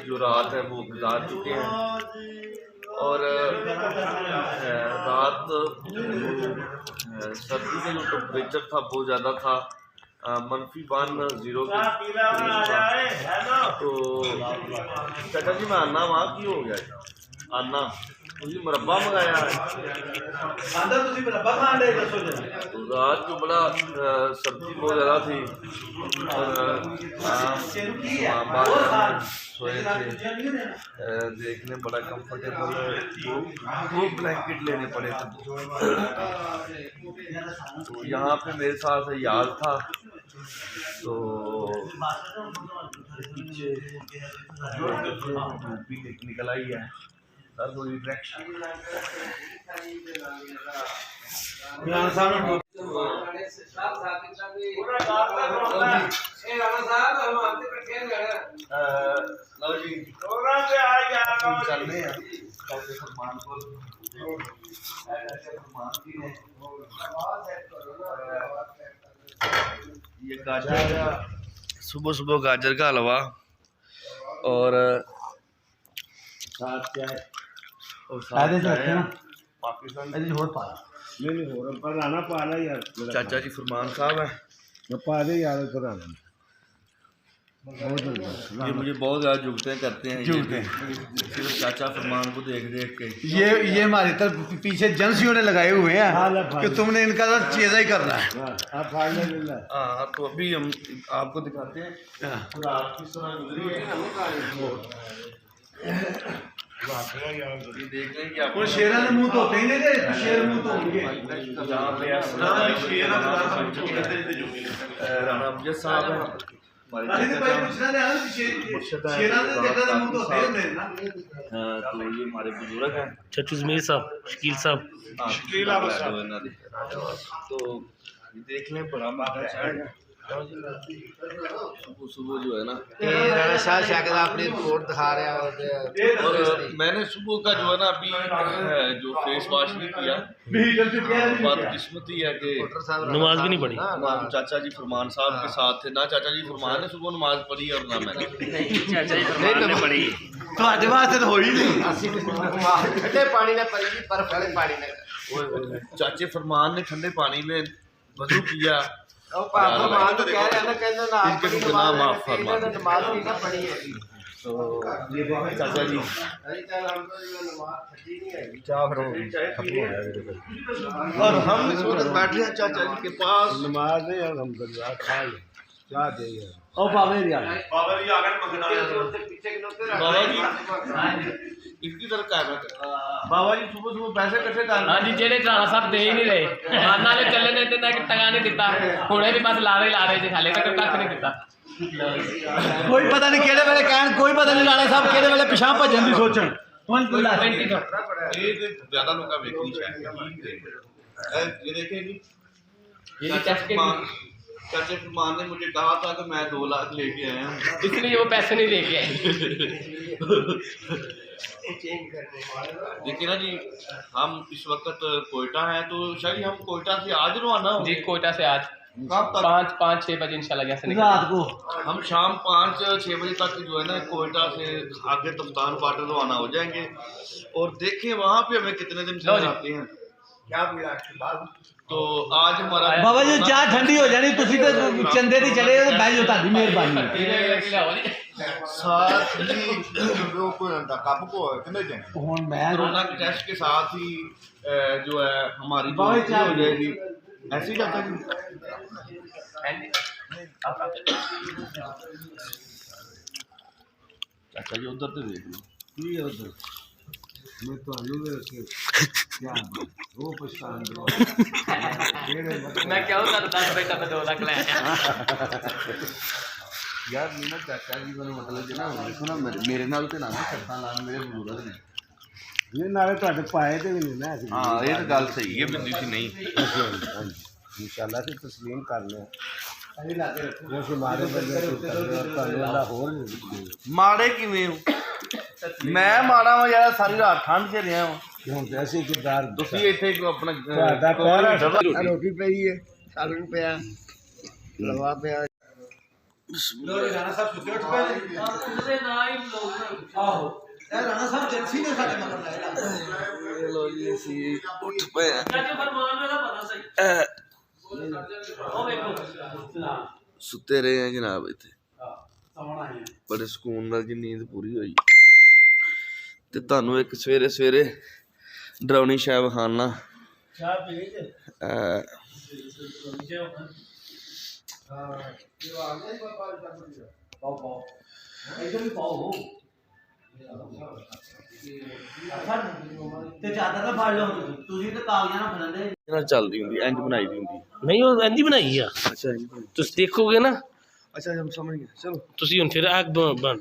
जो रात है वो गुजार चुके हैं और रात सर्दी का जो टेम्परेचर था बहुत ज़्यादा था, -1 के तो चाचा जी मैं आना वहाँ की हो गया आना ਤੁਸੀਂ मुरब्बा मंगाया है रात को बड़ा सर्दी बहुत ज़्यादा थी और सोए थे देखने बड़ा कंफर्टेबल वो ब्लैंकेट लेने पड़े थे। तो यहाँ पे मेरे साथ याद था तो पीछे निकल आई है सर कोई डायरेक्शन ये गाजर सुबह सुबह गाजर का हलवा और साथ क्या है चाचा जी फरमान साहब है ये मुझे बहुत ज़्यादा जुगते करते हैं सिर्फ चाचा फरमान को देख देख के ये हमारी तरफ पीछे एजेंसियों ने लगाए हुए हैं कि तुमने इनका तो चीज़ा ही करना है। हाँ तो अभी हम आपको दिखाते हैं रात किस तरह गुजरी है। ये देख लें कि आप शेरा ने मुंह धोते ही नहीं थे, शेर मुंह धोएंगे जहाँ पे राणा अमजद साहब हैं तो ये हमारे बुजुर्ग हैं चचू ज़मीर साहब शकील साहब तो देख लें बड़ा मजा आएगा सुबह जो है ना अपनी रिपोर्ट दिखा रहे हैं और मैंने सुबह का जो है ना अभी जो फेस वॉश नहीं किया बदकिस्मती है कि नमाज भी नहीं पढ़ी ना चाचा जी फरमान साहब के साथ थे ना चाचा जी फरमान ने सुबह नमाज पढ़ी और ना मैंने चाचा जी फरमान ने पढ़ी तो आज वास्ते तो हो ही नहीं चाचे फरमान ने ठंडे पानी में वजू किया तो ये चाचा जी और हम इस वक्त बैठे हैं चाचा जी के पास नमाज नहीं क्या देगा ओ बाबा जी आ गए बाबा जी इसकी तरह क्या है बाबा जी सुबह सुबह पैसे इकट्ठे कर हाँ जी जेडे राणा साहब दे ही नहीं रहे माना ले चले ने इतना कि टका नहीं दिता हुणे भी बस ला रहे थे हाले तक कख नहीं दिता कोई पता नहीं केड़े वेले कहन कोई पता नहीं राणा साहब केड़े वेले पिछां भजन दी सोचन ये ज्यादा लोग वेखनी चाहिए ये देखें जी चाचे फरमान ने मुझे कहा था कि मैं 2 लाख लेके आया हूँ इसलिए वो पैसे नहीं लेके आए देखिए ना जी हम इस वक्त कोयटा हैं तो शायद हम कोयटा से आज रवाना हो जी कोयटा से आज कब तक 5-6 बजे इंशाल्लाह यहाँ से रात को हम शाम 5-6 बजे तक जो है ना कोयटा से आगे तफ्तान बाटर रवाना हो जाएंगे और देखें वहाँ पे हमें कितने दिन से आते हैं तो आज हमारा बाबा जी चाय ठंडी हो जानी तुसी ते चंदे दी चले तो भाई जो तादी मेहरबानी साथ ही हुन मैं कोरोना के टेस्ट के साथ ही जो है हमारी हो जाएगी ऐसी चाचा जी चाचा जी उधर तो देख लो उधर मैं तो क्या वो पछतान दो मैं क्या होता 10 बेटा पे 2 लाख लाया यार मेरा चाचा जी को मतलब जो ना देखो ना मेरे नाल ते ना करता लान मेरे बुजुर्ग ने ये नाले ਤੁਹਾਡੇ ਪਾਏ ਤੇ ਵੀ ਨਹੀਂ ਨਾ हाँ ये तो गल सही है बिंदी सी नहीं इंशाल्लाह से तस्लीम कर ले ਮਾੜੇ ਕਿਵੇਂ ਹੋ? ਮੈਂ ਮਾੜਾ ਵਾ ਯਾਰ, ਸਾਰੀ ਰਾਤ ਠੰਡ 'ਚ ਰਿਹਾ ਵਾਂ। ਤੁਸੀਂ ਇੱਥੇ ਆਪਣਾ ਰੋਟੀ ਪਈ ਹੈ, ਸਾਲਨ ਪਿਆ, ਲਵਾ ਪਿਆ। ਰਾਣਾ ਸਾਹਿਬ ਸੁੱਤੇ ਉੱਠ ਪਏ ਨੇ। ਆਹੋ ਇਹ ਰਾਣਾ ਸਾਹਿਬ ਜੱਸੀ ਨੇ ਸਾਡੇ ਮਗਰ ਲਾਇਆ। ਲੋ ਜੀ ਅਸੀਂ ਉੱਠ ਪਏ ਆ। ਸੁੱਤੇ ਰਹੇ ਆ ਜਨਾਬ ਇੱਥੇ, ਬੜੇ ਸਕੂਨ ਨਾਲ ਜੀ ਨੀਂਦ ਪੂਰੀ ਹੋਈ। ਤੇ ਤੁਹਾਨੂੰ ਇੱਕ ਸਵੇਰੇ ਸਵੇਰੇ ਡਰਾਉਣੀ ਸ਼ਾਇ ਵਿਖਾਣਾ। ਤੇ ਚਾਦਰ ਨਾ ਫੜ ਲਓ ਤੁਸੀਂ, ਤੇ ਕਾਗਜ਼ਾਂ ਨਾਲ ਫੜਨ ਦੇ ਇਹਨਾਂ ਚੱਲਦੀ ਹੁੰਦੀ, ਇੰਜ ਬਣਾਈ ਦੀ ਹੁੰਦੀ। ਨਹੀਂ ਉਹ ਇੰਝ ਬਣਾਈ ਆ, ਅੱਛਾ ਤੁਸੀਂ ਦੇਖੋਗੇ ਨਾ। ਅੱਛਾ ਸਮਝ ਗਿਆ। ਚਲੋ ਤੁਸੀਂ ਹੁਣ ਫਿਰ ਅੱਗ ਬਣ ਰਹੀ